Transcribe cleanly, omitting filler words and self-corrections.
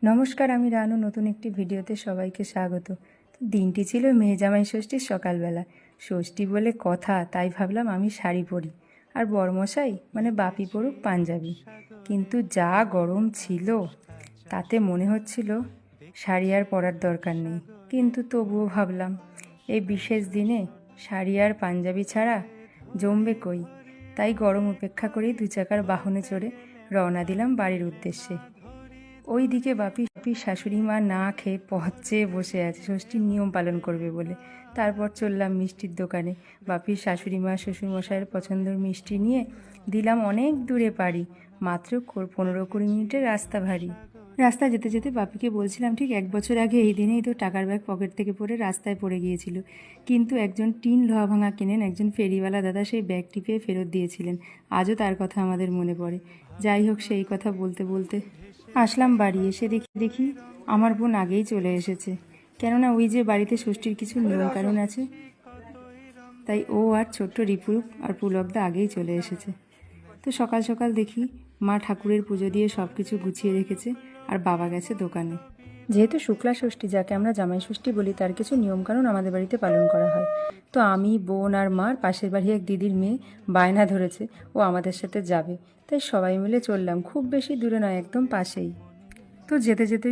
নমস্কার, আমি রানু। নতুন একটি ভিডিওতে সবাইকে স্বাগত। তো দিনটি ছিল মেয়েজামাই ষষ্ঠীর সকালবেলা। ষষ্ঠী বলে কথা, তাই ভাবলাম আমি শাড়ি পরি আর বরমশাই মানে বাপি পরুক পাঞ্জাবি। কিন্তু যা গরম ছিল, তাতে মনে হচ্ছিল শাড়ি আর পরার দরকার নেই। কিন্তু তবুও ভাবলাম এই বিশেষ দিনে শাড়ি আর পাঞ্জাবি ছাড়া জমবে কই। তাই গরম উপেক্ষা করেই দু চাকার বাহনে চড়ে রওনা দিলাম বাড়ির উদ্দেশ্যে। ওই দিকে বাপির শাশুড়ি মা না খেয়ে পথ চেয়ে বসে আছে ষষ্ঠীর নিয়ম পালন করবে বলে। তারপর চললাম মিষ্টির দোকানে। বাপির শাশুড়ি মা শ্বশুরমশাইয়ের পছন্দের মিষ্টি নিয়ে দিলাম অনেক দূরে পাড়ি। মাত্র 15-20 মিনিটের রাস্তা ভারী। রাস্তা যেতে যেতে বাপিকে বলছিলাম, ঠিক 1 বছর আগে এই দিনেই তো টাকার ব্যাগ পকেট থেকে পড়ে রাস্তায় পড়ে গিয়েছিল, কিন্তু একজন টিন লোহা ভাঙা কেনেন একজন ফেরিওয়ালা দাদা সেই ব্যাগটি পেয়ে ফেরত দিয়েছিলেন। আজও তার কথা আমাদের মনে পড়ে। যাই হোক, সেই কথা বলতে বলতে আসলাম বাড়ি। এসে দেখি আমার বোন আগেই চলে এসেছে। কেননা ওই যে বাড়িতে ষষ্ঠীর কিছু নিয়মকানুন আছে, তাই ও আর ছোট্ট রিপুরুপ আর পুলকদা আগেই চলে এসেছে। তো সকাল সকাল দেখি মা ঠাকুরের পুজো দিয়ে সব কিছু গুছিয়ে রেখেছে, আর বাবা গেছে দোকানে। যেহেতু শুক্লা ষষ্ঠী, যাকে আমরা জামাই ষষ্ঠী বলি, তার কিছু নিয়মকানুন আমাদের বাড়িতে পালন করা হয়। তো আমি, বোন আর মার পাশের বাড়ি এক দিদির মেয়ে বায়না ধরেছে ও আমাদের সাথে যাবে, তাই সবাই মিলে চললাম। খুব বেশি দূরে নয়, একদম পাশেই। তো যেতে যেতে